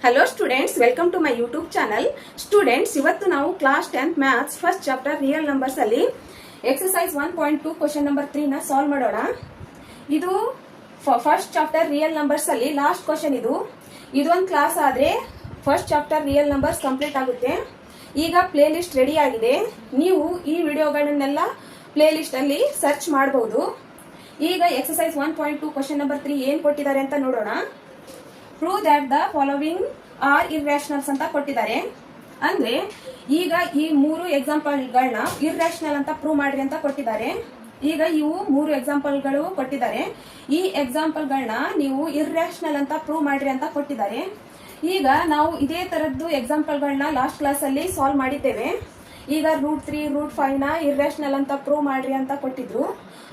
Hello students, welcome to my YouTube channel. Students, ಇವತ್ತು ನಾವು class 10th maths first chapter real numbers ಅಲ್ಲಿ exercise 1.2 question number 3 ನ solve ಮಾಡೋಣ. ಇದು first chapter real numbers ಅಲ್ಲಿ last question. ಇದೊಂದು class ಆದ್ರೆ first chapter real numbers complete ಆಗುತ್ತೆ. ಈಗ ಪ್ಲೇ ಲಿಸ್ಟ್ ರೆಡಿ ಆಗಿದೆ. ನೀವು ಈ ವಿಡಿಯೋಗಳನ್ನೆಲ್ಲ ಪ್ಲೇ ಲಿಸ್ಟ್ ಅಲ್ಲಿ ಸರ್ಚ್ ಮಾಡಬಹುದು. ಈಗ ಎಕ್ಸರ್ಸೈಸ್ 1.2 ಕ್ವಶನ್ ನಂಬರ್ 3 ಏನ್ ಕೊಟ್ಟಿದ್ದಾರೆ ಅಂತ ನೋಡೋಣ. Prove that the following are irrationals ಅಂತ ಕೊಟ್ಟಿದ್ದಾರೆ. ಅಂದ್ರೆ ಈಗ ಈ 3 ಎಕ್ಸಾಂಪಲ್ಗಳನ್ನ ಇರ್ರಾಷನಲ್ ಅಂತ ಪ್ರೂವ್ ಮಾಡ್ರಿ ಅಂತ ಕೊಟ್ಟಿದ್ದಾರೆ. ಈಗ ಇವು 3 ಎಕ್ಸಾಂಪಲ್ಗಳು ಕೊಟ್ಟಿದ್ದಾರೆ. ಈ ಎಕ್ಸಾಂಪಲ್ಗಳನ್ನ ನೀವು ಇರ್ರಾಷನಲ್ ಅಂತ ಪ್ರೂವ್ ಮಾಡ್ರಿ ಅಂತ ಕೊಟ್ಟಿದ್ದಾರೆ. ಈಗ ನಾವು ಇದೇ ತರದ್ದು ಎಕ್ಸಾಂಪಲ್ಗಳನ್ನ ಲಾಸ್ಟ್ ಕ್ಲಾಸ್ ಅಲ್ಲಿ ಸಾಲ್ವ್ ಮಾಡಿದ್ದೇವೆ. ಈಗ √3 √5 ನ ಇರ್ರಾಷನಲ್ ಅಂತ ಪ್ರೂವ್ ಮಾಡ್ರಿ ಅಂತ ಕೊಟ್ಟಿದ್ರು.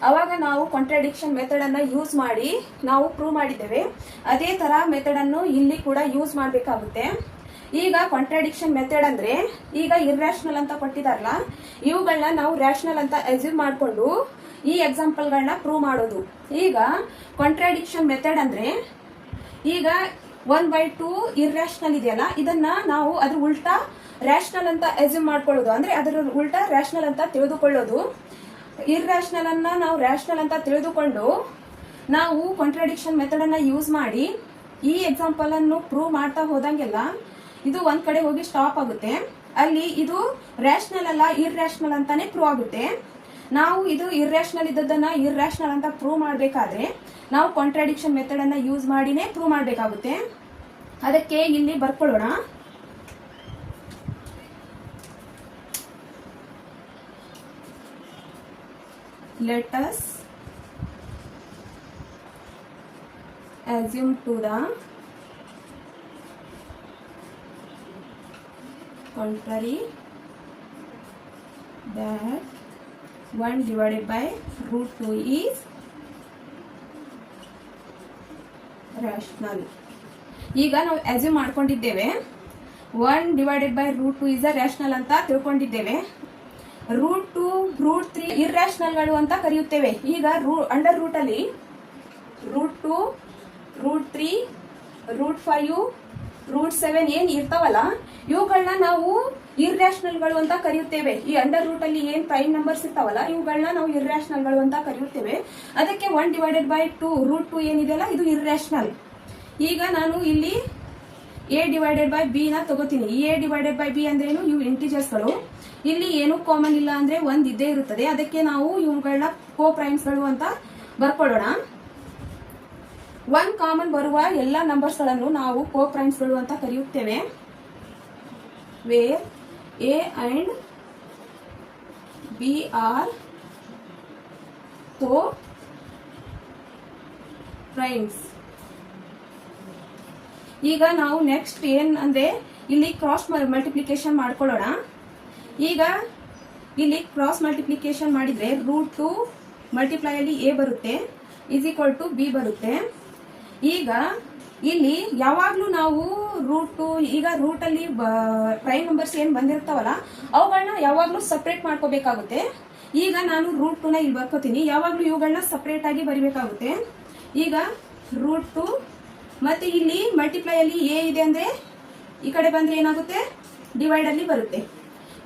ಅವಾಗ ನಾವು ಕಾಂಟ್ರಾಡಿಕ್ಷನ್ ಮೆಥಡ್ ಅನ್ನ ಯೂಸ್ ಮಾಡಿ ನಾವು ಪ್ರೂವ್ ಮಾಡಿದ್ದೇವೆ. ಅದೇ ತರ ಮೆಥಡ್ ಅನ್ನು ಇಲ್ಲಿ ಕೂಡ ಯೂಸ್ ಮಾಡಬೇಕಾಗುತ್ತೆ. ಈಗ ಕಾಂಟ್ರಾಡಿಕ್ಷನ್ ಮೆಥಡ್ ಅಂದ್ರೆ ಈಗ ಇರ್ರಾಷನಲ್ ಅಂತ ಕೊಟ್ಟಿದಾರಲ್ಲ, ಇವುಗಳನ್ನ ನಾವು ರ್ಯಾಷನಲ್ ಅಂತ ಅಸ್ಯೂಮ್ ಮಾಡಿಕೊಂಡು ಈ ಎಕ್ಸಾಂಪಲ್ಗಳನ್ನ ಪ್ರೂವ್ ಮಾಡೋದು. ಈಗ ಕಾಂಟ್ರಾಡಿಕ್ಷನ್ ಮೆಥಡ್ ಅಂದ್ರೆ ಈಗ 1/2 ಇರ್ರಾಷನಲ್ ಇದೆಯಲ್ಲ, ಇದನ್ನ ನಾವು ಅದ್ರ ಉಲ್ಟಾ ರ್ಯಾಷನಲ್ ಅಂತ ಅಸ್ಯೂಮ್ ಮಾಡ್ಕೊಳ್ಳೋದು. ಅಂದ್ರೆ ಅದರ ಉಲ್ಟಾ ರ್ಯಾಷನಲ್ ಅಂತ ತಿಳಿದುಕೊಳ್ಳೋದು. ಇರ್ರಾಷನಲ್ ಅನ್ನ ನಾವು ರ್ಯಾಷನಲ್ ಅಂತ ತಿಳಿದುಕೊಂಡು ನಾವು ಕಾಂಟ್ರಾಡಿಕ್ಷನ್ ಮೆಥಡ್ ಅನ್ನ ಯೂಸ್ ಮಾಡಿ ಈ ಎಕ್ಸಾಂಪಲ್ ಅನ್ನು ಪ್ರೂವ್ ಮಾಡ್ತಾ ಹೋದಂಗೆಲ್ಲ ಇದು ಒಂದ್ ಕಡೆ ಹೋಗಿ ಸ್ಟಾಪ್ ಆಗುತ್ತೆ. ಅಲ್ಲಿ ಇದು ರ್ಯಾಷನಲ್ ಅಲ್ಲ, ಇರ್ರಾಷನಲ್ ಅಂತಾನೆ ಪ್ರೂವ್ ಆಗುತ್ತೆ. ನಾವು ಇದು ಇರ್ರಾಷನಲ್ ಇದ್ದದನ್ನ ಇರ್ರಾಷನಲ್ ಅಂತ ಪ್ರೂವ್ ಮಾಡಬೇಕಾದ್ರೆ ನಾವು ಕಾಂಟ್ರಾಡಿಕ್ಷನ್ ಮೆಥಡ್ ಅನ್ನ ಯೂಸ್ ಮಾಡಿನೇ ಪ್ರೂವ್ ಮಾಡಬೇಕಾಗುತ್ತೆ. ಅದಕ್ಕೆ ಇಲ್ಲಿ ಬರ್ಕೊಳ್ಳೋಣ. Let us assume to the contrary that 1 divided by √2 is rational. ಈಗ ನಾವು assume ಮಾಡ್ಕೊಂಡಿದ್ದೇವೆ 1 divided by √2 is a rational ಅಂತ ತಿಳ್ಕೊಂಡಿದ್ದೇವೆ. √2 √3 ಇರ್ರಾಷನಲ್ಗಳು ಅಂತ ಕರೆಯುತ್ತೇವೆ. ಈಗ ಅಂಡರ್ ರೂಟ್ ಅಲ್ಲಿ √2 √3 √5 √7 ಏನ್ ಇರ್ತಾವಲ್ಲ, ಇವುಗಳನ್ನ ನಾವು ಇರ್ರಾಷನಲ್ಗಳು ಅಂತ ಕರೆಯುತ್ತೇವೆ. ಈ ಅಂಡರ್ ರೂಟ್ ಅಲ್ಲಿ ಏನ್ ಪ್ರೈಮ್ ನಂಬರ್ಸ್ ಇರ್ತಾವಲ್ಲ, ಇವುಗಳನ್ನ ನಾವು ಇರ್ರಾಷನಲ್ಗಳು ಅಂತ ಕರೆಯುತ್ತೇವೆ. ಅದಕ್ಕೆ 1 divided by 2 √2 ಏನಿದೆಯಲ್ಲ, ಇದು ಇರ್ರಾಷನಲ್. ಈಗ ನಾನು ಇಲ್ಲಿ a divided by b ನ ತಗೋತೀನಿ. a divided by b ಅಂದ್ರೆ ಏನು, ಇವು ಇಂಟಿಜರ್ಸ್ಗಳು. ಇಲ್ಲಿ ಏನು ಕಾಮನ್ ಇಲ್ಲ ಅಂದ್ರೆ 1 ಇದ್ದೇ ಇರುತ್ತದೆ. ಅದಕ್ಕೆ ನಾವು ಇವುಗಳನ್ನ ಕೋ ಪ್ರೈಮ್ಸ್ ಗಳು ಅಂತ ಬರ್ಕೊಳ್ಳೋಣ. 1 ಕಾಮನ್ ಬರುವ ಎಲ್ಲ ನಂಬರ್ಸ್ ಗಳನ್ನು ನಾವು ಕೋ ಪ್ರೈಮ್ಸ್ ಗಳು ಅಂತ ಕರೆಯುತ್ತೇವೆ. Where a and b are co primes. ಈಗ ನಾವು ನೆಕ್ಸ್ಟ್ ಏನ್ ಅಂದ್ರೆ ಇಲ್ಲಿ ಕ್ರಾಸ್ ಮಲ್ಟಿಪ್ಲಿಕೇಶನ್ ಮಾಡ್ಕೊಳ್ಳೋಣ. ಈಗ ಇಲ್ಲಿ ಕ್ರಾಸ್ ಮಲ್ಟಿಪ್ಲಿಕೇಶನ್ ಮಾಡಿದ್ರೆ √2 ಮಲ್ಟಿಪ್ಲೈ ಅಲ್ಲಿ a ಬರುತ್ತೆ = b ಬರುತ್ತೆ. ಈಗ ಇಲ್ಲಿ ಯಾವಾಗ್ಲೂ ನಾವು √2 ಈಗ ರೂಟ್ ಅಲ್ಲಿ ಪ್ರೈಮ್ ನಂಬರ್ಸ್ ಏನ್ ಬಂದಿರ್ತಾವಲ್ಲ, ಅವುಗಳನ್ನ ಯಾವಾಗ್ಲೂ ಸಪರೇಟ್ ಮಾಡ್ಕೋಬೇಕಾಗುತ್ತೆ. ಈಗ ನಾನು √2 ನ ಇಲ್ಲಿ ಬರ್ಕೋತೀನಿ. ಯಾವಾಗ್ಲೂ ಇವುಗಳನ್ನ ಸಪರೇಟ್ ಆಗಿ ಬರಿಬೇಕಾಗುತ್ತೆ. ಈಗ √2 ಮತ್ತೆ ಇಲ್ಲಿ ಮಲ್ಟಿಪ್ಲೈ ಅಲ್ಲಿ a ಇದೆ ಅಂದ್ರೆ ಈ ಕಡೆ ಬಂದ್ರೆ ಏನಾಗುತ್ತೆ, ಡಿವೈಡ್ ಅಲ್ಲಿ ಬರುತ್ತೆ.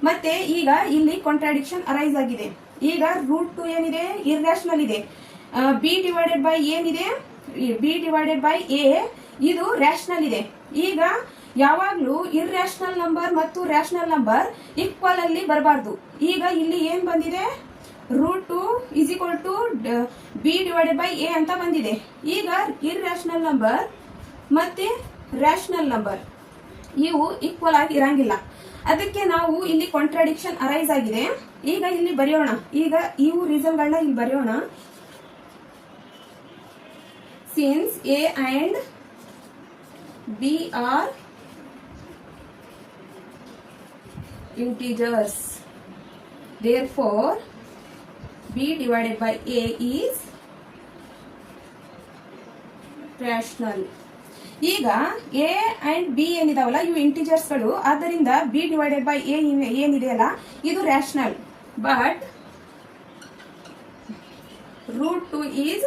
ಮತ್ತೆ ಈಗ ಇಲ್ಲಿ ಕಾಂಟ್ರಾಡಿಕ್ಷನ್ ಅರೈಸ್ ಆಗಿದೆ. ಈಗ √2 ಏನಿದೆ, ಇರ್ರಾಷನಲ್ ಇದೆ. b ಡಿವೈಡೆಡ್ ಬೈ ಏನಿದೆ, b ಡಿವೈಡೆಡ್ ಬೈ a ಇದು ರ್ಯಾಷನಲ್ ಇದೆ. ಈಗ ಯಾವಾಗ್ಲೂ ಇರ್ರಾಷನಲ್ ನಂಬರ್ ಮತ್ತು ರ್ಯಾಷನಲ್ ನಂಬರ್ ಈಕ್ವಲ್ ಅಲ್ಲಿ ಬರಬಾರ್ದು. ಈಗ ಇಲ್ಲಿ ಏನ್ ಬಂದಿದೆ, √2 = b ಡಿವೈಡೆಡ್ ಬೈ a ಅಂತ ಬಂದಿದೆ. ಈಗ ಇರ್ರಾಷನಲ್ ನಂಬರ್ ಮತ್ತೆ ರ್ಯಾಷನಲ್ ನಂಬರ್ ಇವು ಈಕ್ವಲ್ ಆಗಿ ಇರಂಗಿಲ್ಲ. ಅದಕ್ಕೆ ನಾವು ಇಲ್ಲಿ ಕಾಂಟ್ರಾಡಿಕ್ಷನ್ ಅರೈಸ್ ಆಗಿದೆ. ಈಗ ಇಲ್ಲಿ ಬರೆಯೋಣ. ಈಗ ಇವು ರೀಸನ್ ಗಳನ್ನ ಇಲ್ಲಿ ಬರೆಯೋಣ. Since a and b are integers, therefore b divided by a is rational. ಈಗ a and b ಏನಿದಾವಲ್ಲ, ಇವು ಇಂಟಿಜರ್ಸ್ ಗಳು. ಆದ್ದರಿಂದ b ಡಿವೈಡೆಡ್ ಬೈ a ಏನಿದೆಯಲ್ಲ, ಇದು ರ್ಯಾಷನಲ್. But √2 is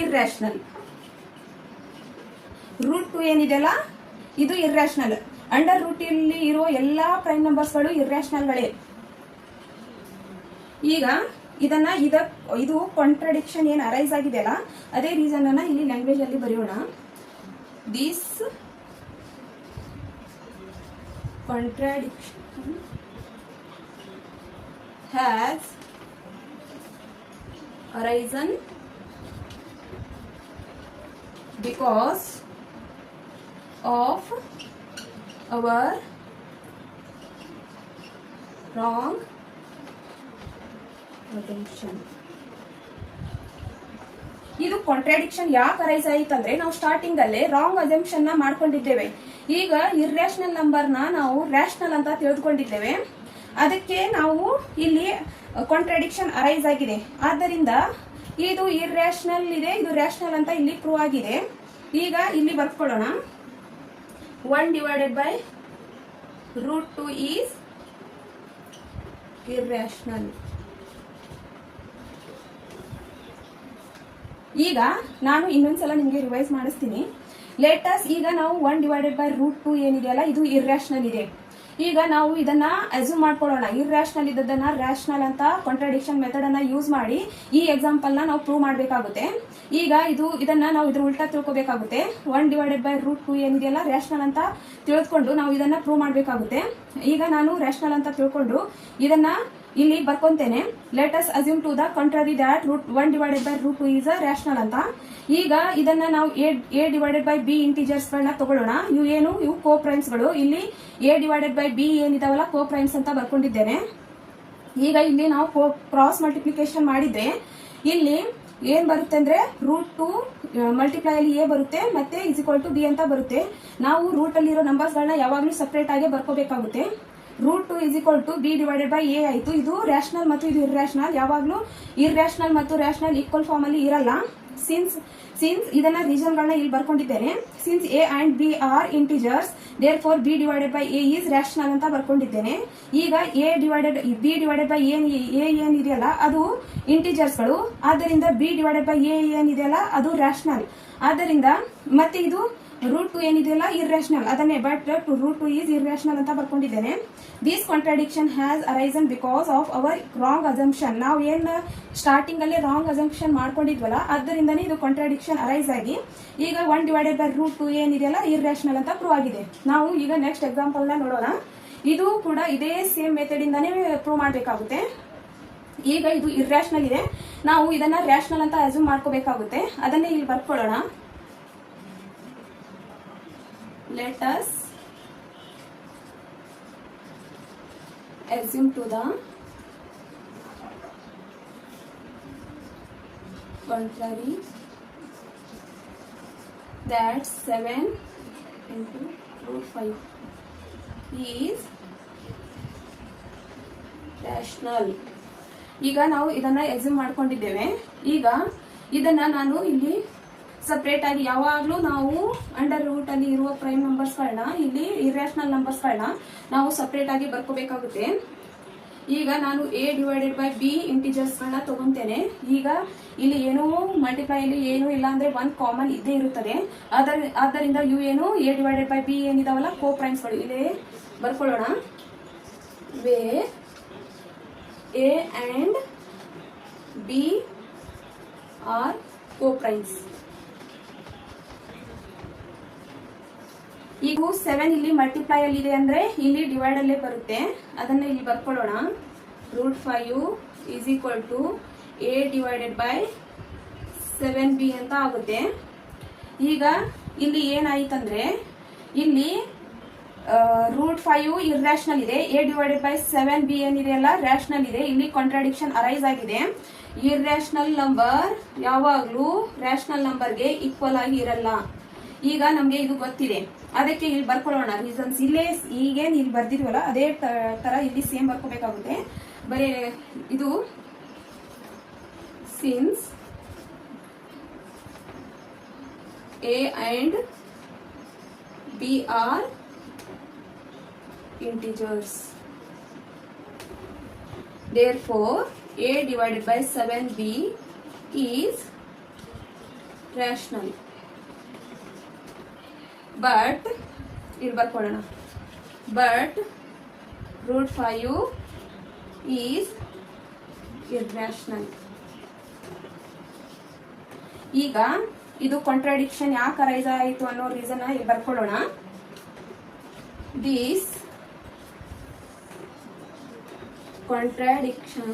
irrational. √2 ಏನಿದೆಯಲ್ಲ ಇದು ಇರ್ರಾಷನಲ್. ಅಂಡರ್ ರೂಟ್ ಅಲ್ಲಿ ಇರೋ ಎಲ್ಲಾ ಪ್ರೈಮ್ ನಂಬರ್ಸ್ಗಳು ಇರ್ರಾಷನಲ್ಗಳೇ. ಈಗ ಇದು ಕಾಂಟ್ರಡಿಕ್ಷನ್ ಏನ್ ಅರೈಸ್ ಆಗಿದೆಯಲ್ಲ ಅದೇ ರೀಸನ್ ಅನ್ನ ಇಲ್ಲಿ ಲ್ಯಾಂಗ್ವೇಜ್ ಅಲ್ಲಿ ಬರೆಯೋಣ. This contradiction has arisen because of our wrong assumption. ಇದು ಕಾಂಟ್ರಾಡಿಕ್ಷನ್ ಯಾಕೆ ಅರೈಸ್ ಆಯ್ತಂದ್ರೆ ನಾವು ಸ್ಟಾರ್ಟಿಂಗ್ ಅಲ್ಲೇ ರಾಂಗ್ ಅಸಂಪ್ಷನ್ ನ ಮಾಡ್ಕೊಂಡಿದ್ದೇವೆ. ಈಗ ಇರ್ರಾಷನಲ್ ನಂಬರ್ ನಾವು ರ್ಯಾಷನಲ್ ಅಂತ ತಿಳಿದುಕೊಂಡಿದ್ದೇವೆ. ಅದಕ್ಕೆ ನಾವು ಇಲ್ಲಿ ಕಾಂಟ್ರಾಡಿಕ್ಷನ್ ಅರೈಸ್ ಆಗಿದೆ. ಆದ್ದರಿಂದ ಇದು ಇರ್ರಾಷನಲ್ ಇದೆ, ಇದು ರ್ಯಾಷನಲ್ ಅಂತ ಇಲ್ಲಿ ಪ್ರೂವ್ ಆಗಿದೆ. ಈಗ ಇಲ್ಲಿ ಬರ್ಕೊಳ್ಳೋಣ. 1/√2 ಈಸ್ ಇರ್ರಾಷನಲ್. ಈಗ ನಾನು ಇನ್ನೊಂದ್ಸಲ ನಿಮಗೆ ರಿವೈಸ್ ಮಾಡಿಸ್ತೀನಿ. ಲೇಟಸ್ ಈಗ ನಾವು 1/√2 ಏನಿದೆಯಲ್ಲ ಇದು ಇರ್ರಾಷನಲ್ ಇದೆ. ಈಗ ನಾವು ಇದನ್ನ ಅಸ್ಯೂಮ್ ಮಾಡ್ಕೊಳ್ಳೋಣ. ಇರ್ರಾಷನಲ್ ಇದ್ದದನ್ನ ರ್ಯಾಷನಲ್ ಅಂತ ಕಾಂಟ್ರಾಡಿಕ್ಷನ್ ಮೆಥಡ್ ಅನ್ನ ಯೂಸ್ ಮಾಡಿ ಈ ಎಕ್ಸಾಂಪಲ್ ನ ನಾವು ಪ್ರೂವ್ ಮಾಡಬೇಕಾಗುತ್ತೆ. ಈಗ ಇದನ್ನ ನಾವು ಇದ್ರ ಉಲ್ಟಾ ತಿಳ್ಕೊಬೇಕಾಗುತ್ತೆ. 1/√2 ಏನಿದೆಯಲ್ಲ ರ್ಯಾಷನಲ್ ಅಂತ ತಿಳ್ಕೊಂಡು ನಾವು ಇದನ್ನ ಪ್ರೂವ್ ಮಾಡಬೇಕಾಗುತ್ತೆ. ಈಗ ನಾನು ರ್ಯಾಷನಲ್ ಅಂತ ತಿಳ್ಕೊಂಡು ಇದನ್ನ ಇಲ್ಲಿ ಬರ್ಕೊಂತೇನೆ. Let us assume to the contrary that 1/√2 is a rational ಅಂತ. ಈಗ ಇದನ್ನ ನಾವು a/b ಇಂಟಿಜರ್ಸ್ ಗಳನ್ನ ತಗೊಳ್ಳೋಣ. ಇವು ಕೋ ಪ್ರೈಮ್ಸ್ ಗಳು. ಇಲ್ಲಿ a/b ಏನಿದಾವಲ್ಲ ಕೋ ಪ್ರೈಮ್ಸ್ ಅಂತ ಬರ್ಕೊಂಡಿದ್ದೇನೆ. ಈಗ ಇಲ್ಲಿ ನಾವು ಕ್ರಾಸ್ ಮಲ್ಟಿಪ್ಲಿಕೇಶನ್ ಮಾಡಿದ್ರೆ ಇಲ್ಲಿ ಏನ್ ಬರುತ್ತೆ ಅಂದ್ರೆ √2 ಮಲ್ಟಿಪ್ಲೈ ಅಲ್ಲಿ a ಬರುತ್ತೆ ಮತ್ತೆ =b ಅಂತ ಬರುತ್ತೆ. ನಾವು ರೂಟ್ ಅಲ್ಲಿರೋ ನಂಬರ್ಸ್ ಗಳನ್ನ ಯಾವಾಗ್ಲೂ ಸಪರೇಟ್ ಆಗಿ ಬರ್ಕೋಬೇಕಾಗುತ್ತೆ. √2 b/a ಆಯ್ತು. ಇದು ರ್ಯಾಷನಲ್ ಮತ್ತು ಇದು ಇರ್ರಾಷನಲ್. ಯಾವಾಗ್ಲೂ ಇರ್ರಾಷನಲ್ ಮತ್ತು ರ್ಯಾಷನಲ್ ಈಕ್ವಲ್ ಫಾರ್ಮ್ ಅಲ್ಲಿ ಇರಲ್ಲ. ಸಿನ್ಸ್ ಇದನ್ನ ರೀಸನ್ ಗಳನ್ನ ಇಲ್ಲಿ ಬರ್ಕೊಂಡಿದ್ದೇನೆ. Since a and b are integers therefore b/a is rational ಅಂತ ಬರ್ಕೊಂಡಿದ್ದೇನೆ. ಈಗ b/a ಏನಿದೆಯಲ್ಲ ಅದು ಇಂಟಿಜರ್ಸ್ ಗಳು. ಆದ್ದರಿಂದ b/a ಏನಿದೆಯಲ್ಲ ಅದು ರ್ಯಾಷನಲ್. ಆದ್ದರಿಂದ ಮತ್ತೆ ಇದು √2 ಏನಿದೆಯಲ್ಲ ಇರ್ರಾಷನಲ್. ಅದನ್ನೇ ಬಟ್ √2 ಈಸ್ ಇರ್ರಾಷನಲ್ ಅಂತ ಬರ್ಕೊಂಡಿದ್ದೇನೆ. This contradiction has arisen because of our wrong assumption. ನಾವು ಏನ್ ಸ್ಟಾರ್ಟಿಂಗ್ ಅಲ್ಲಿ ರಾಂಗ್ ಅಸಂಪ್ಷನ್ ಮಾಡ್ಕೊಂಡಿದ್ವಲ್ಲ ಅದರಿಂದನೇ ಇದು ಕಾಂಟ್ರಾಡಿಕ್ಷನ್ ಅರೈಸ್ ಆಗಿ ಈಗ 1/√2 ಏನಿದೆಯಲ್ಲ ಇರ್ರಾಷನಲ್ ಅಂತ ಪ್ರೂವ್ ಆಗಿದೆ. ನಾವು ಈಗ ನೆಕ್ಸ್ಟ್ ಎಕ್ಸಾಂಪಲ್ ನ ನೋಡೋಣ. ಇದು ಕೂಡ ಇದೇ ಸೇಮ್ ಮೆಥಡ್ ಇಂದಾನೇ ಪ್ರೂವ್ ಮಾಡಬೇಕಾಗುತ್ತೆ. ಈಗ ಇದು ಇರ್ರಾಷನಲ್ ಇದೆ. ನಾವು ಇದನ್ನ ರ್ಯಾಷನಲ್ ಅಂತ ಅಸ್ಯೂಮ್ ಮಾಡ್ಕೋಬೇಕಾಗುತ್ತೆ. ಅದನ್ನೇ ಇಲ್ಲಿ ಬರ್ಕೊಳ್ಳೋಣ. Let us assume to the contrary that 7 into √5 is rational. ಈಗ ನಾವು ಇದನ್ನ ಅಸ್ಯೂಮ್ ಮಾಡ್ಕೊಂಡಿದ್ದೇವೆ. ಈಗ ಇದನ್ನ ನಾನು ಇಲ್ಲಿ ಸಪರೇಟ್ ಆಗಿ ಯಾವಾಗ್ಲೂ ನಾವು ಅಂಡರ್ ರೂಟ್ ಅಲ್ಲಿ ಇರುವ ಪ್ರೈಮ್ ನಂಬರ್ಸ್ ಗಳನ್ನ ಇಲ್ಲಿ ಇರ್ರಾಷನಲ್ ನಂಬರ್ಸ್ ಗಳನ್ನ ನಾವು ಸಪರೇಟ್ ಆಗಿ ಬರ್ಕೋಬೇಕಾಗುತ್ತೆ. ಈಗ ನಾನು a/b ಇಂಟಿಜರ್ಸ್ ಗಳನ್ನ ತಗೊಂತೇನೆ. ಈಗ ಇಲ್ಲಿ ಏನೋ ಮಲ್ಟಿಪ್ಲೈ ಅಲ್ಲಿ ಏನೂ ಇಲ್ಲ ಅಂದ್ರೆ 1 ಕಾಮನ್ ಇದ್ದೇ ಇರುತ್ತದೆ. ಆದ್ದರಿಂದ ಇವು ಏನು a/b ಏನಿದಾವಲ್ಲ ಕೋ ಪ್ರೈಮ್ಸ್ ಗಳು ಇಲ್ಲಿ ಬರ್ಕೊಳ್ಳೋಣ. Where a and b are co primes. ಈಗ 7 ಇಲ್ಲಿ ಮಲ್ಟಿಪ್ಲೈ ಅಲ್ಲಿ ಇದೆ ಅಂದ್ರೆ ಇಲ್ಲಿ ಡಿವೈಡ್ ಅಲ್ಲೇ ಬರುತ್ತೆ. ಅದನ್ನ ಇಲ್ಲಿ ಬರ್ಕೊಳ್ಳೋಣ. √5 is equal to a/7b ಅಂತ ಆಗುತ್ತೆ. ಈಗ ಇಲ್ಲಿ ಏನಾಯ್ತಂದ್ರೆ ಇಲ್ಲಿ √5 ಇರ್ರಾಷನಲ್ ಇದೆ, a/7b ಏನಿದೆಯಲ್ಲ ರ್ಯಾಷನಲ್ ಇದೆ. ಇಲ್ಲಿ ಕಾಂಟ್ರಾಡಿಕ್ಷನ್ ಅರೈಸ್ ಆಗಿದೆ. ಇರ್ರಾಷನಲ್ ನಂಬರ್ ಯಾವಾಗ್ಲೂ ರ್ಯಾಷನಲ್ ನಂಬರ್ಗೆ ಈಕ್ವಲ್ ಆಗಿ ಇರಲ್ಲ. ಈಗ ನಮ್ಗೆ ಇದು ಗೊತ್ತಿದೆ. ಅದಕ್ಕೆ ಇಲ್ಲಿ ಬರ್ಕೊಳ್ಳೋಣ ರೀಸನ್ಸ್. ಇಲ್ಲೇ ಈಗೇನ್ ಇಲ್ಲಿ ಬರ್ದಿದ್ವಲ್ಲ ಅದೇ ತರ ಇಲ್ಲಿ ಸೇಮ್ ಬರ್ಕೋಬೇಕಾಗುತ್ತೆ. ಬರೀ ಇದು since a and b are integers, therefore a/7b is rational. But ಇಲ್ಲಿ ಬರ್ಕೊಳ್ಳೋಣ. But √5 is irrational. ಈಗ ಇದು ಕಾಂಟ್ರಾಡಿಕ್ಷನ್ ಯಾಕೆ ಅರೈಸ್ ಆಯಿತು ಅನ್ನೋ ರೀಸನ್ ಇಲ್ಲಿ ಬರ್ಕೊಳ್ಳೋಣ. This contradiction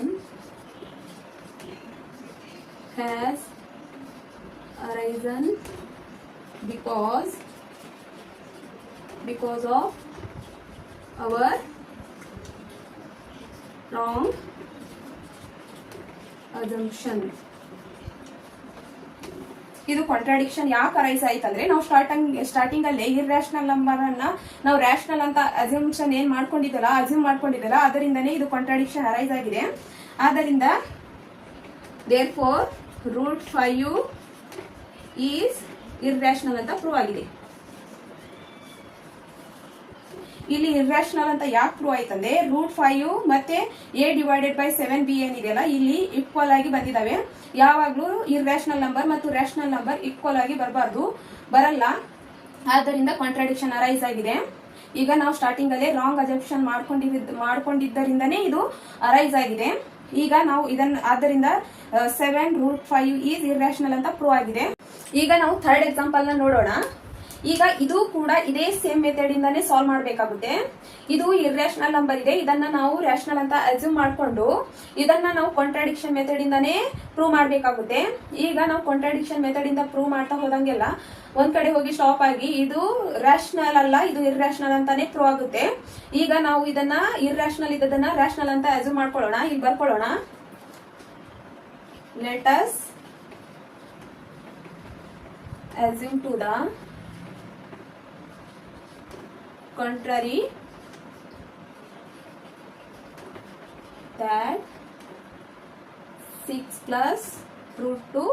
has arisen because of our wrong assumption. ಇದು ಕಾಂಟ್ರಾಡಿಕ್ಷನ್ ಯಾಕೆ ಅರೈಸ್ ಆಯ್ತಂದ್ರೆ ನಾವು ಸ್ಟಾರ್ಟಿಂಗ್ ಅಲ್ಲಿ ಇರ್ರಾಷನಲ್ ನಂಬರ್ ಅನ್ನ ನಾವು ರ್ಯಾಷನಲ್ ಅಂತ ಅಸ್ಯೂಮ್ಷನ್ ಏನ್ ಮಾಡ್ಕೊಂಡಿದ್ದಲ್ಲ ಅದರಿಂದನೇ ಇದು ಕಾಂಟ್ರಾಡಿಕ್ಷನ್ ಅರೈಸ್ ಆಗಿದೆ. ಆದ್ದರಿಂದ therefore √5 ಈಸ್ ಇರ್ರಾಷನಲ್ ಅಂತ ಪ್ರೂವ್ ಆಗಿದೆ. ಇಲ್ಲಿ ಇರ್ರಾಷನಲ್ ಅಂತ ಯಾಕೆ ಪ್ರೂವ್ ಆಯ್ತಂದ್ರೆ √5 ಮತ್ತೆ a/7b ಏನಿದೆಯಲ್ಲ ಇಲ್ಲಿ ಈಕ್ವಲ್ ಆಗಿ ಬಂದಿದಾವೆ. ಯಾವಾಗ್ಲೂ ಇರ್ರಾಷನಲ್ ನಂಬರ್ ಮತ್ತು ರ್ಯಾಷನಲ್ ನಂಬರ್ ಈಕ್ವಲ್ ಆಗಿ ಬರಲ್ಲ. ಆದ್ದರಿಂದ ಕಾಂಟ್ರಾಡಿಕ್ಷನ್ ಅರೈಸ್ ಆಗಿದೆ. ಈಗ ನಾವು ಸ್ಟಾರ್ಟಿಂಗ್ ಅಲ್ಲೇ ರಾಂಗ್ ಅಸಂಪ್ಷನ್ ಮಾಡ್ಕೊಂಡಿದ್ದರಿಂದನೇ ಇದು ಅರೈಸ್ ಆಗಿದೆ. ಈಗ ನಾವು ಆದ್ದರಿಂದ 7√5 ಈಸ್ ಇರ್ರಾಷನಲ್ ಅಂತ ಪ್ರೂವ್ ಆಗಿದೆ. ಈಗ ನಾವು ಥರ್ಡ್ ಎಕ್ಸಾಂಪಲ್ ನ ನೋಡೋಣ. ಈಗ ಇದು ಕೂಡ ಇದೇ ಸೇಮ್ ಮೆಥಡ್ ಇಂದಾನೆ ಸಾಲ್ವ್ ಮಾಡಬೇಕಾಗುತ್ತೆ. ಇದು ಇರ್ರಾಷನಲ್ ನಂಬರ್ ಇದೆ, ಇದನ್ನ ನಾವು ರ್ಯಾಷನಲ್ ಅಂತ ಅಸ್ಯೂಮ್ ಮಾಡ್ಕೊಂಡು ಇದನ್ನ ನಾವು ಕಾಂಟ್ರಾಡಿಕ್ಷನ್ ಮೆಥಡ್ ಇಂದಾನೆ ಪ್ರೂವ್ ಮಾಡಬೇಕಾಗುತ್ತೆ. ಈಗ ನಾವು ಕಾಂಟ್ರಾಡಿಕ್ಷನ್ ಮೆಥಡ್ ಇಂದ ಪ್ರೂವ್ ಮಾಡ್ತಾ ಹೋದಂಗೆಲ್ಲ ಒಂದ್ ಕಡೆ ಹೋಗಿ ಸ್ಟಾಪ್ ಆಗಿ ಇದು ರ್ಯಾಷನಲ್ ಅಲ್ಲ, ಇದು ಇರ್ರಾಷನಲ್ ಅಂತಾನೆ ಪ್ರೂವ್ ಆಗುತ್ತೆ. ಈಗ ನಾವು ಇದನ್ನ ಇರ್ರಾಷನಲ್ ಇದ್ದದನ್ನ ರ್ಯಾಷನಲ್ ಅಂತ ಅಸ್ಯೂಮ್ ಮಾಡ್ಕೊಳ್ಳೋಣ. ಇಲ್ಲಿ ಬರ್ಕೊಳ್ಳೋಣ. Let us assume to the contrary that 6 plus √2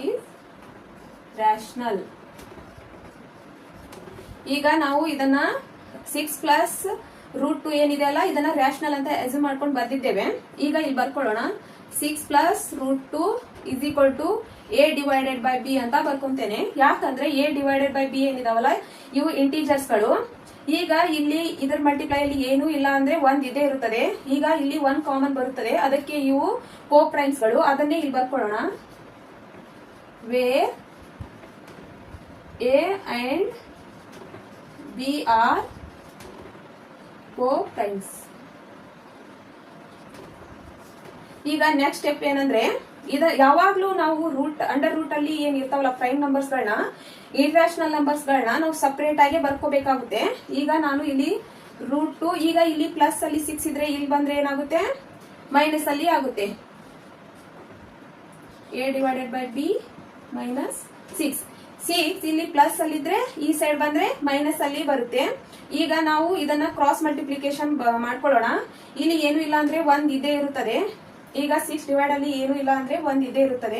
is rational. ಈಗ ನಾವು ಇದನ್ನ 6 ಪ್ಲಸ್ √2 ಏನಿದೆ ಅಲ್ಲ ಇದನ್ನ ರ್ಯಾಷನಲ್ ಅಂತ ಅಸ್ಯೂಮ್ ಮಾಡ್ಕೊಂಡು ಬರ್ದಿದ್ದೇವೆ. ಈಗ ಇಲ್ಲಿ ಬರ್ಕೊಳ್ಳೋಣ. 6 plus √2 is equal to a/b ಅಂತ ಬರ್ಕೊಂತೇನೆ. ಯಾಕಂದ್ರೆ a/b ಏನಿದಾವಲ್ಲ ಇವು ಇಂಟೀಜರ್ಸ್ ಗಳು. ಈಗ ಇಲ್ಲಿ ಇದರ ಮಲ್ಟಿಪ್ಲೈ ಅಲ್ಲಿ ಏನು ಇಲ್ಲ ಅಂದ್ರೆ 1 ಇದೇ ಇರುತ್ತದೆ. ಈಗ ಇಲ್ಲಿ 1 ಕಾಮನ್ ಬರುತ್ತದೆ, ಅದಕ್ಕೆ ಇವು ಕೋಪ್ರೈಮ್ಸ್ ಗಳು. ಅದನ್ನೇ ಇಲ್ಲಿ ಬರ್ಕೊಳ್ಳೋಣ. Where a and b are coprimes. ಈಗ ನೆಕ್ಸ್ಟ್ ಸ್ಟೆಪ್ ಏನಂದ್ರೆ ಯಾವಾಗ್ಲೂ ನಾವು ಅಂಡರ್ ರೂಟ್ ಅಲ್ಲಿ ಏನ್ ಇರ್ತಾವಲ್ಲ ಪ್ರೈಮ್ ನಂಬರ್ಸ್ ಗಳನ್ನ ಇರ್ರಾಷನಲ್ ನಂಬರ್ಸ್ ಗಳನ್ನ ನಾವು ಸಪರೇಟ್ ಆಗಿ ಬರ್ಕೋಬೇಕಾಗುತ್ತೆ. ಈಗ ನಾನು ಇಲ್ಲಿ √2 ಈಗ ಇಲ್ಲಿ ಪ್ಲಸ್ ಅಲ್ಲಿ 6 ಇದ್ರೆ ಇಲ್ಲಿ ಬಂದ್ರೆ ಏನಾಗುತ್ತೆ ಮೈನಸ್ ಅಲ್ಲಿ ಆಗುತ್ತೆ. a/b ಮೈನಸ್ 6 ಇಲ್ಲಿ ಪ್ಲಸ್ ಅಲ್ಲಿ ಇದ್ರೆ ಈ ಸೈಡ್ ಬಂದ್ರೆ ಮೈನಸ್ ಅಲ್ಲಿ ಬರುತ್ತೆ. ಈಗ ನಾವು ಇದನ್ನ ಕ್ರಾಸ್ ಮಲ್ಟಿಪ್ಲಿಕೇಶನ್ ಮಾಡ್ಕೊಳ್ಳೋಣ. ಇಲ್ಲಿ ಏನು ಇಲ್ಲ ಅಂದ್ರೆ 1 ಇದೇ ಇರುತ್ತದೆ. ಈಗ 6 ಡಿವೈಡ್ ಅಲ್ಲಿ ಏನು ಇಲ್ಲ ಅಂದ್ರೆ 1 ಇದೇ ಇರುತ್ತದೆ.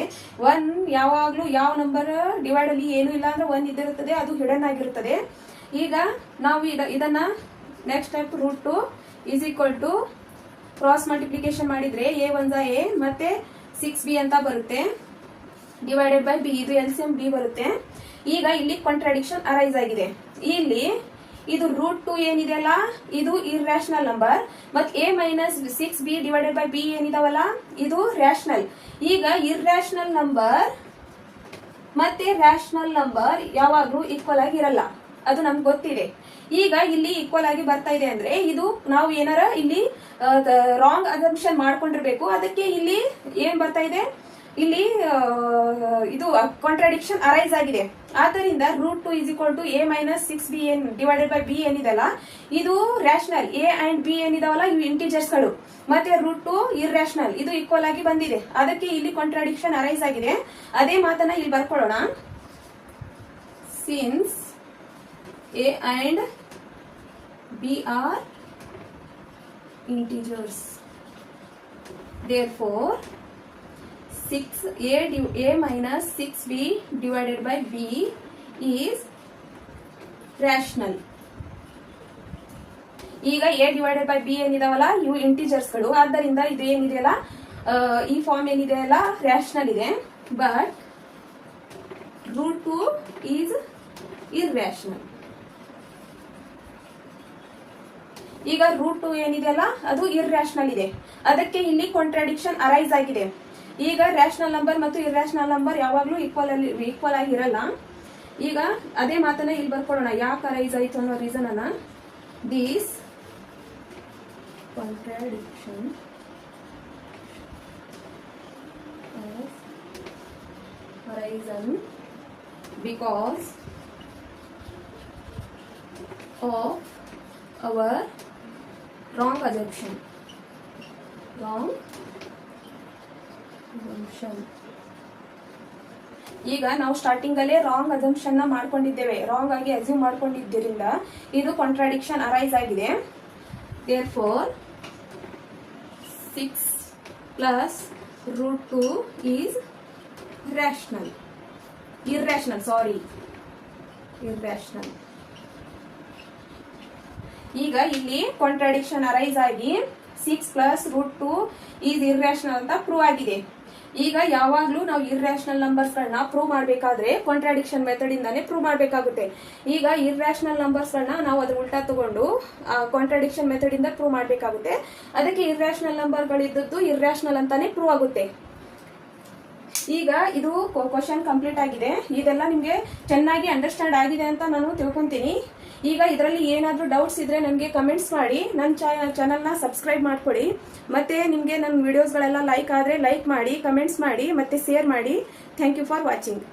1 ಯಾವಾಗ್ಲೂ ಯಾವ ನಂಬರ್ ಡಿವೈಡ್ ಅಲ್ಲಿ ಏನು ಇಲ್ಲ ಅಂದ್ರೆ 1 ಇದೇ ಇರುತ್ತದೆ, ಅದು ಹಿಡನ್ ಆಗಿರುತ್ತದೆ. ಈಗ ನಾವು ಇದನ್ನ next step √2 is equal to cross multiplication ಮಾಡಿದ್ರೆ a1 a ಮತ್ತೆ 6b ಅಂತ ಬರುತ್ತೆ. ಡಿವೈಡೆಡ್ ಬೈ b, ಇದು ಎಲ್ಸಿಎಂ b ಬರುತ್ತೆ. ಈಗ ಇಲ್ಲಿ ಕಾಂಟ್ರಾಡಿಕ್ಷನ್ ಅರೈಸ್ ಆಗಿದೆ. ಇಲ್ಲಿ ಇದು √2 ಏನಿದೆಯಲ್ಲ ಇದು ಇರ್ರಾಷನಲ್ ನಂಬರ್ ಮತ್ತೆ a-6b ಡಿವೈಡೆಡ್ ಬೈ b ಏನಿದಾವಲ್ಲ ಇದು ರ್ಯಾಷನಲ್. ಈಗ ಇರ್ರಾಷನಲ್ ನಂಬರ್ ಮತ್ತೆ ರ್ಯಾಷನಲ್ ನಂಬರ್ ಯಾವಾಗ್ಲೂ ಈಕ್ವಲ್ ಆಗಿ ಇರಲ್ಲ, ಅದು ನಮ್ಗೆ ಗೊತ್ತಿದೆ. ಈಗ ಇಲ್ಲಿ ಈಕ್ವಲ್ ಆಗಿ ಬರ್ತಾ ಇದೆ ಅಂದ್ರೆ ಇದು ನಾವು ಏನಾರ ಇಲ್ಲಿ ರಾಂಗ್ ಅಸಂಪ್ಷನ್ ಮಾಡ್ಕೊಂಡಿರ್ಬೇಕು. ಅದಕ್ಕೆ ಇಲ್ಲಿ ಏನ್ ಬರ್ತಾ ಇದೆ, ಇಲ್ಲಿ ಇದು ಕಾಂಟ್ರಾಡಿಕ್ಷನ್ ಅರೈಸ್ ಆಗಿದೆ. ಆದ್ದರಿಂದ √2 is equal to a-6b divided by b ಏನಿದೆಲ್ಲ ಇದು ರ್ಯಾಷನಲ್. a ಅಂಡ್ b ಏನಿದಾವಲ್ಲ ಇವು ಇಂಟಿಜರ್ಸ್ ಗಳು, ಮತ್ತೆ √2 ಇರ್ರಾಷನಲ್, ಇದು ಈಕ್ವಲ್ ಆಗಿ ಬಂದಿದೆ. ಅದಕ್ಕೆ ಇಲ್ಲಿ ಕಾಂಟ್ರಾಡಿಕ್ಷನ್ ಅರೈಸ್ ಆಗಿದೆ. ಅದೇ ಮಾತನ್ನ ಇಲ್ಲಿ ಬರ್ಕೊಳ್ಳೋಣ. Since a and b are integers, therefore a minus 6b divided by b is rational. ಈಗ a divided by b ಏನಿದಾವಲ್ಲ ಇವು ಇಂಟಿಜರ್ಸ್ ಗಳು, ಆದ್ದರಿಂದ ಇದು ಏನಿದೆಯಲ್ಲ ಈ ಫಾರ್ಮ್ ಏನಿದೆಯಲ್ಲ ರ್ಯಾಷನಲ್ ಇದೆ. But √2 is irrational. ಈಗ ರೂಟ್ 2 ಏನಿದೆಯಲ್ಲ ಅದು ಇರ್ರಾಷನಲ್ ಇದೆ, ಅದಕ್ಕೆ ಇಲ್ಲಿ ಕಾಂಟ್ರಾಡಿಕ್ಷನ್ ಅರೈಸ್ ಆಗಿದೆ. ಈಗ ರ್ಯಾಷನಲ್ ನಂಬರ್ ಮತ್ತು ಇರ್ರಾಷನಲ್ ನಂಬರ್ ಯಾವಾಗ್ಲೂ ಈಕ್ವಲ್ ಆಗಿರಲ್ಲ. ಈಗ ಅದೇ ಮಾತನ್ನ ಇಲ್ಲಿ ಬರ್ಕೊಳ್ಳೋಣ, ಯಾಕೆ ಅರೈಸ್ ಆಯ್ತು ಅನ್ನೋ ರೀಸನ್ ಅನ್ನ. This contradiction arisen because of our wrong assumption. ಈಗ ನಾವು ಸ್ಟಾರ್ಟಿಂಗ್ ಅಲ್ಲೇ ರಾಂಗ್ ಅಸಂಪ್ಷನ್ ನ ಮಾಡ್ಕೊಂಡಿದ್ದೇವೆ, ರಾಂಗ್ ಆಗಿ ಅಸ್ಯೂಮ್ ಮಾಡ್ಕೊಂಡಿದ್ದರಿಂದ ಇದು ಕಾಂಟ್ರಾಡಿಕ್ಷನ್ ಅರೈಸ್ ಆಗಿದೆ. therefore 6 plus root 2 is irrational. ಈಗ ಇಲ್ಲಿ ಕಾಂಟ್ರಾಡಿಕ್ಷನ್ ಅರೈಸ್ ಆಗಿ 6 plus root 2 is irrational ಅಂತ ಪ್ರೂವ್ ಆಗಿದೆ. ಈಗ ಯಾವಾಗ್ಲೂ ನಾವು ಇರ್ರಾಷನಲ್ ನಂಬರ್ಸ್ ಗಳನ್ನ ಪ್ರೂವ್ ಮಾಡಬೇಕಾದ್ರೆ ಕಾಂಟ್ರಾಡಿಕ್ಷನ್ ಮೆಥಡ್ ಇಂದಾನೆ ಪ್ರೂವ್ ಮಾಡಬೇಕಾಗುತ್ತೆ. ಈಗ ಇರ್ರಾಷನಲ್ ನಂಬರ್ಸ್ ಗಳನ್ನ ನಾವು ಅದ್ರ ಉಲ್ಟಾ ತಗೊಂಡು ಕಾಂಟ್ರಾಡಿಕ್ಷನ್ ಮೆಥಡ್ ಇಂದ ಪ್ರೂವ್ ಮಾಡಬೇಕಾಗುತ್ತೆ. ಅದಕ್ಕೆ ಇರ್ರಾಷನಲ್ ನಂಬರ್ ಗಳಿದ್ದದ್ದು ಇರ್ರಾಷನಲ್ ಅಂತಾನೆ ಪ್ರೂವ್ ಆಗುತ್ತೆ. ಈಗ ಇದು ಕ್ವಶನ್ ಕಂಪ್ಲೀಟ್ ಆಗಿದೆ. ಇದೆಲ್ಲ ನಿಮ್ಗೆ ಚೆನ್ನಾಗಿ ಅಂಡರ್ಸ್ಟ್ಯಾಂಡ್ ಆಗಿದೆ ಅಂತ ನಾನು ತಿಳ್ಕೊಂತೀನಿ. ಈಗ ಇದರಲ್ಲಿ ಏನಾದ್ರೂ ಡೌಟ್ಸ್ ಇದ್ರೆ ನನಗೆ ಕಮೆಂಟ್ಸ್ ಮಾಡಿ, ನನ್ನ ಚಾನಲ್ನ ಸಬ್ಸ್ಕ್ರೈಬ್ ಮಾಡ್ಕೊಳ್ಳಿ. ಮತ್ತೆ ನಿಮಗೆ ನನ್ನ ವಿಡಿಯೋಸ್ಗಳೆಲ್ಲ ಲೈಕ್ ಆದ್ರೆ ಲೈಕ್ ಮಾಡಿ, ಕಮೆಂಟ್ಸ್ ಮಾಡಿ, ಮತ್ತೆ ಶೇರ್ ಮಾಡಿ. Thank you for watching.